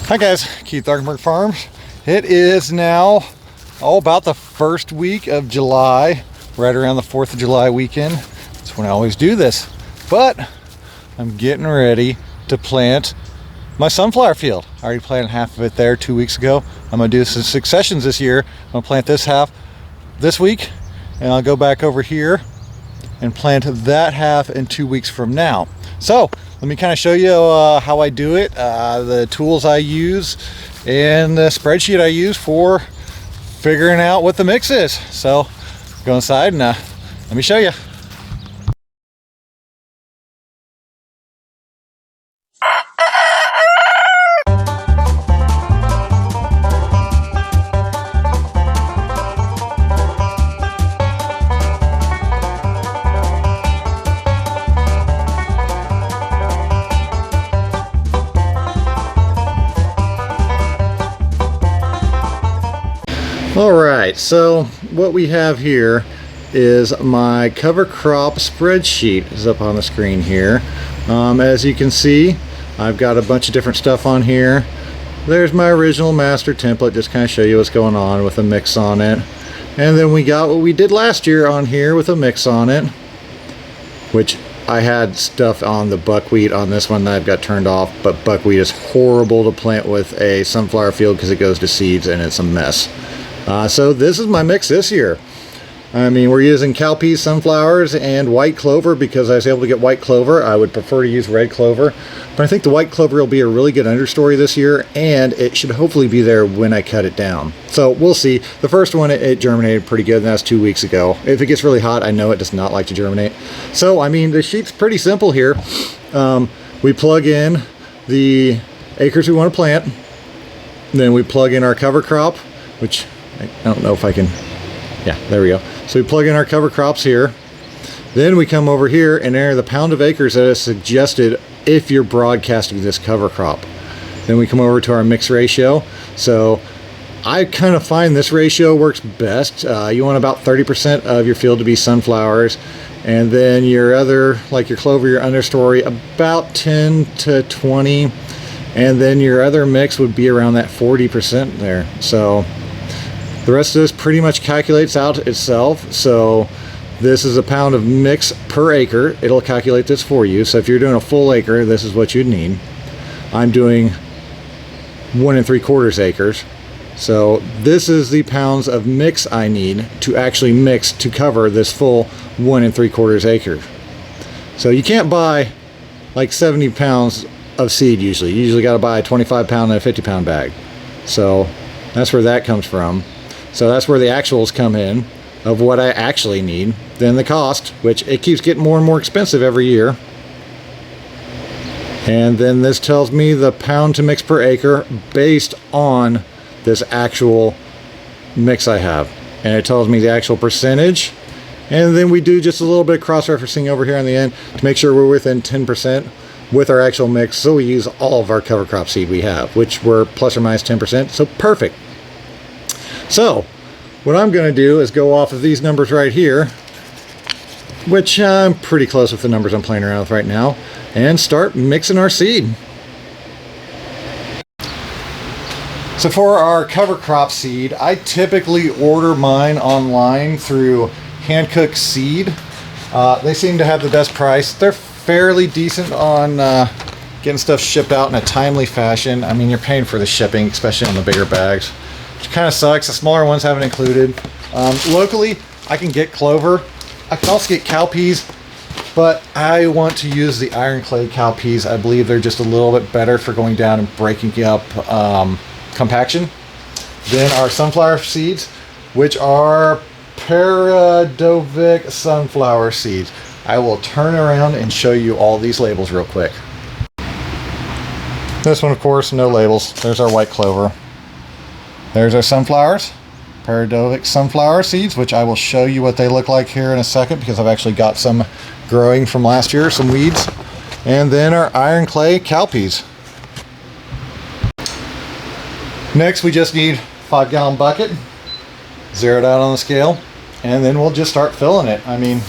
Hi guys, Keith Arkenberg Farms. It is now about the first week of July, right around the 4th of July weekend. That's when I always do this. But I'm getting ready to plant my sunflower field. I already planted half of it there 2 weeks ago. I'm gonna do some successions this year. I'm gonna plant this half this week, and I'll go back over here and plant that half in 2 weeks from now. So let me kind of show you how I do it, the tools I use, and the spreadsheet I use for figuring out what the mix is. So go inside and let me show you. Alright, so what we have here is my cover crop spreadsheet is up on the screen here. As you can see, I've got a bunch of different stuff on here. There's my original master template, just kind of show you what's going on with a mix on it. And then we got what we did last year on here with a mix on it, which I had stuff on the buckwheat on this one that I've got turned off, but buckwheat is horrible to plant with a sunflower field because it goes to seeds and it's a mess. So this is my mix this year. I mean, we're using cowpeas, sunflowers, and white clover because I was able to get white clover. I would prefer to use red clover, but I think the white clover will be a really good understory this year, and it should hopefully be there when I cut it down. So we'll see. The first one, it germinated pretty good, and that's 2 weeks ago. If it gets really hot, I know it does not like to germinate. So, I mean, the sheet's pretty simple here. We plug in the acres we want to plant, then we plug in our cover crop, which I don't know if I can, yeah, there we go. So we plug in our cover crops here. Then we come over here and enter the pound of acres that is suggested if you're broadcasting this cover crop. Then we come over to our mix ratio. So I kind of find this ratio works best. You want about 30% of your field to be sunflowers. And then your other, like your clover, your understory, about 10 to 20. And then your other mix would be around that 40% there. So the rest of this pretty much calculates out itself. So this is a pound of mix per acre. It'll calculate this for you. So if you're doing a full acre, this is what you'd need. I'm doing 1 3/4 acres. So this is the pounds of mix I need to actually mix to cover this full 1 3/4 acre. So you can't buy like 70 pounds of seed usually. You usually got to buy a 25 pound and a 50 pound bag. So that's where that comes from. So that's where the actuals come in of what I actually need. Then the cost, which it keeps getting more and more expensive every year. And then this tells me the pound to mix per acre based on this actual mix I have. And it tells me the actual percentage. And then we do just a little bit of cross-referencing over here on the end to make sure we're within 10% with our actual mix. So we use all of our cover crop seed we have, which were plus or minus 10%. So perfect. So what I'm going to do is go off of these numbers right here, which I'm pretty close with the numbers I'm playing around with right now, and start mixing our seed. So for our cover crop seed, I typically order mine online through Hand Cooked Seed. They seem to have the best price. They're fairly decent on getting stuff shipped out in a timely fashion. I mean, you're paying for the shipping, especially on the bigger bags, which kind of sucks. The smaller ones haven't included. Locally, I can get clover. I can also get cowpeas, but I want to use the iron clay cowpeas. I believe they're just a little bit better for going down and breaking up compaction. Then our sunflower seeds, which are Paradovic sunflower seeds. I will turn around and show you all these labels real quick. This one, of course, no labels. There's our white clover. There's our sunflowers, Paradovic sunflower seeds, which I will show you what they look like here in a second because I've actually got some growing from last year, some weeds. And then our iron clay cowpeas. Next, we just need 5-gallon bucket, zero it out on the scale, and then we'll just start filling it. I mean,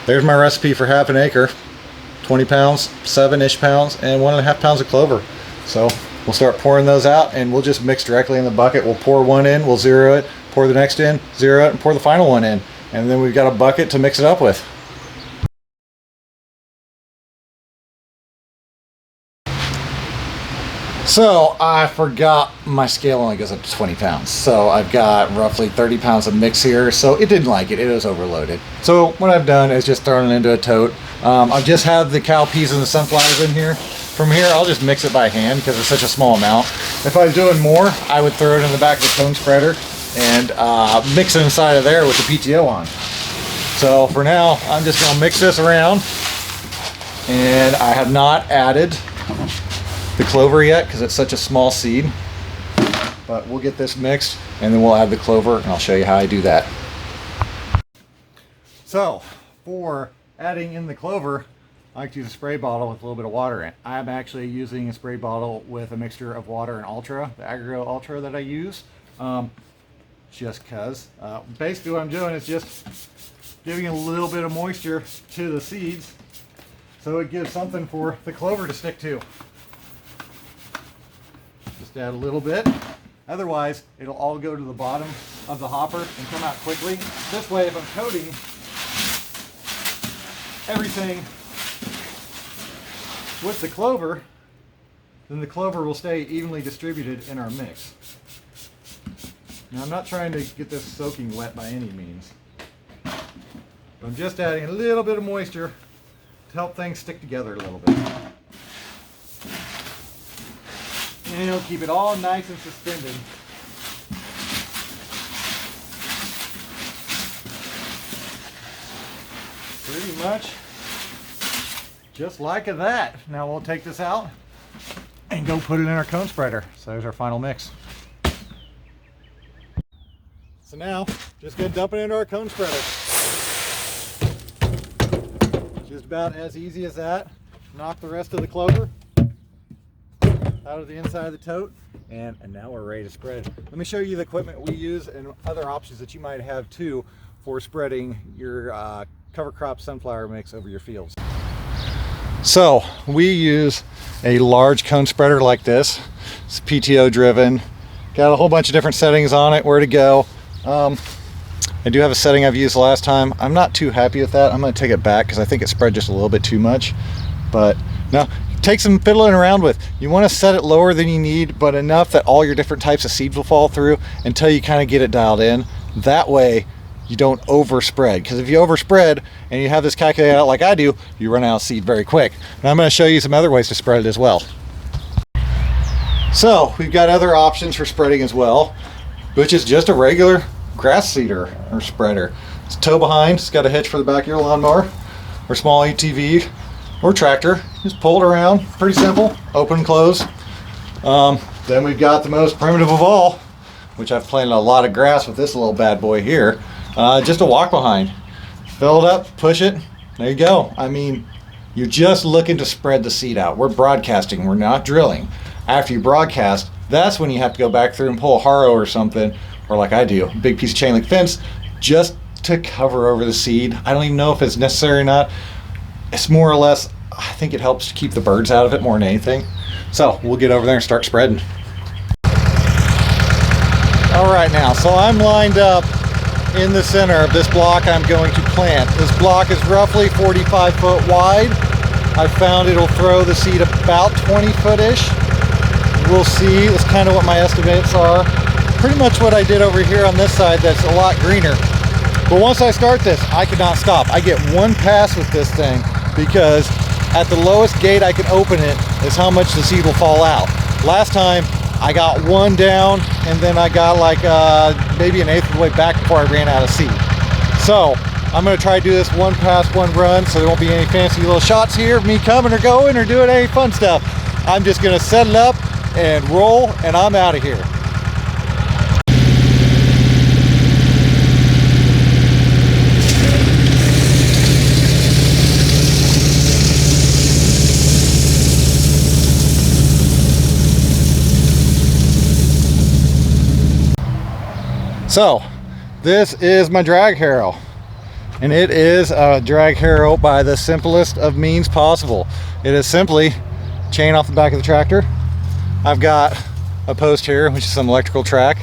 there's my recipe for half an acre, 20 pounds, 7-ish pounds, and 1.5 pounds of clover. So we'll start pouring those out, and we'll just mix directly in the bucket. We'll pour one in, we'll zero it, pour the next in, zero it, and pour the final one in. And then we've got a bucket to mix it up with. So I forgot my scale only goes up to 20 pounds. So I've got roughly 30 pounds of mix here. So it didn't like it, it was overloaded. So what I've done is just thrown it into a tote. I've just had the cowpeas and the sunflowers in here. From here, I'll just mix it by hand because it's such a small amount. If I was doing more, I would throw it in the back of the cone spreader and mix it inside of there with the PTO on. So for now, I'm just gonna mix this around, and I have not added the clover yet because it's such a small seed, but we'll get this mixed and then we'll add the clover, and I'll show you how I do that. So for adding in the clover, I like to use a spray bottle with a little bit of water in it. I'm actually using a spray bottle with a mixture of water and Ultra, the Agro Ultra that I use, just because. Basically what I'm doing is just giving a little bit of moisture to the seeds so it gives something for the clover to stick to. Just add a little bit. Otherwise, it'll all go to the bottom of the hopper and come out quickly. This way, if I'm coating everything with the clover, then the clover will stay evenly distributed in our mix. Now, I'm not trying to get this soaking wet by any means. But I'm just adding a little bit of moisture to help things stick together a little bit. And it'll keep it all nice and suspended. Pretty much just like that. Now we'll take this out and go put it in our cone spreader. So there's our final mix. So now, just gonna dump it into our cone spreader. Just about as easy as that. Knock the rest of the clover out of the inside of the tote, and now we're ready to spread. Let me show you the equipment we use and other options that you might have too for spreading your cover crop sunflower mix over your fields. So we use a large cone spreader like this. It's PTO driven. Got a whole bunch of different settings on it, where to go. I do have a setting I've used last time. I'm not too happy with that. I'm going to take it back because I think it spread just a little bit too much. But no, take some fiddling around with. You want to set it lower than you need, but enough that all your different types of seeds will fall through until you kind of get it dialed in. That way you don't overspread, because if you overspread and you have this calculated out like I do, you run out of seed very quick. And I'm going to show you some other ways to spread it as well. So we've got other options for spreading as well, which is just a regular grass seeder or spreader. It's tow behind, it's got a hitch for the back of your lawnmower or small ATV or tractor. Just pull it around, pretty simple, open and close. Then we've got the most primitive of all, which I've planted a lot of grass with this little bad boy here. Just a walk behind. Fill it up, push it, there you go. I mean, you're just looking to spread the seed out. We're broadcasting, we're not drilling. After you broadcast, that's when you have to go back through and pull a harrow or something, or like I do, a big piece of chain link fence, just to cover over the seed. I don't even know if it's necessary or not. It's more or less, I think it helps to keep the birds out of it more than anything. So we'll get over there and start spreading. All right, now, so I'm lined up in the center of this block I'm going to plant. This block is roughly 45 foot wide. I found it'll throw the seed about 20 foot-ish. We'll see, that's kind of what my estimates are. Pretty much what I did over here on this side that's a lot greener. But once I start this, I cannot stop. I get one pass with this thing because at the lowest gate I can open it is how much the seed will fall out. Last time I got one down and then I got like maybe an eighth of the way back before I ran out of seed. So I'm gonna try to do this one pass, one run, so there won't be any fancy little shots here of me coming or going or doing any fun stuff. I'm just gonna set it up and roll, and I'm out of here. So this is my drag harrow, and it is a drag harrow by the simplest of means possible. It is simply chain off the back of the tractor, I've got a post here, which is some electrical track,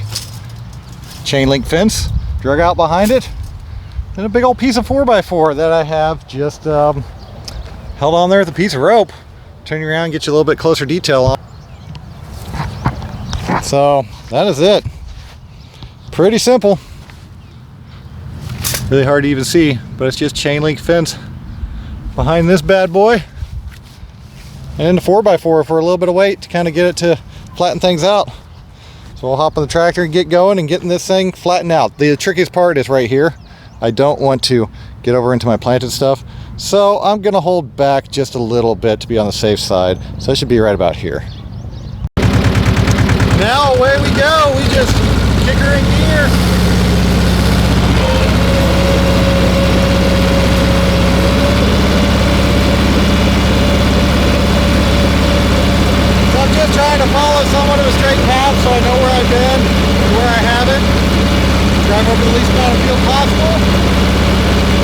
chain link fence drug out behind it, and a big old piece of 4x4 that I have just held on there with a piece of rope. Turn you around and get you a little bit closer detail on. So that is it. Pretty simple. Really hard to even see, but it's just chain link fence behind this bad boy, and the 4x4 for a little bit of weight to kind of get it to flatten things out. So we'll hop on the tractor and get going and getting this thing flattened out. The trickiest part is right here. I don't want to get over into my planted stuff, so I'm gonna hold back just a little bit to be on the safe side. So it should be right about here. Now away we go. We just kick her in gear. So I'm just trying to follow somewhat of a straight path so I know where I've been and where I haven't. Drive over the least amount of field possible,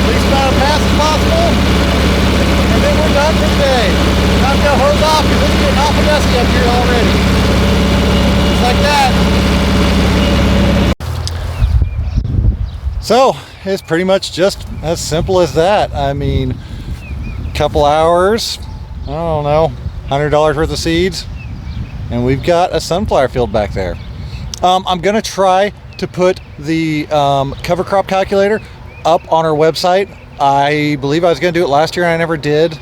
least amount of pass as possible, and then we're done for the day. Time to go hose off because it's getting awful dusty up here already. Just like that. So it's pretty much just as simple as that. I mean, couple hours, I don't know, $100 worth of seeds, and we've got a sunflower field back there. I'm gonna try to put the cover crop calculator up on our website. I believe I was gonna do it last year and I never did,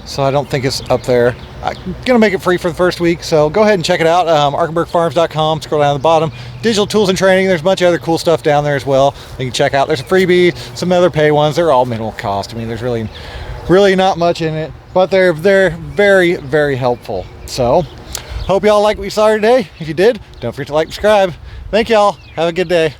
so I don't think it's up there. I'm gonna make it free for the first week, so go ahead and check it out. Arkenbergfarms.com, scroll down to the bottom, digital tools and training. There's a bunch of other cool stuff down there as well you can check out. There's a freebie, some other pay ones. They're all minimal cost. I mean, there's really not much in it, but they're very, very helpful. So hope y'all like what you saw today. If you did, don't forget to like and subscribe. Thank y'all. Have a good day.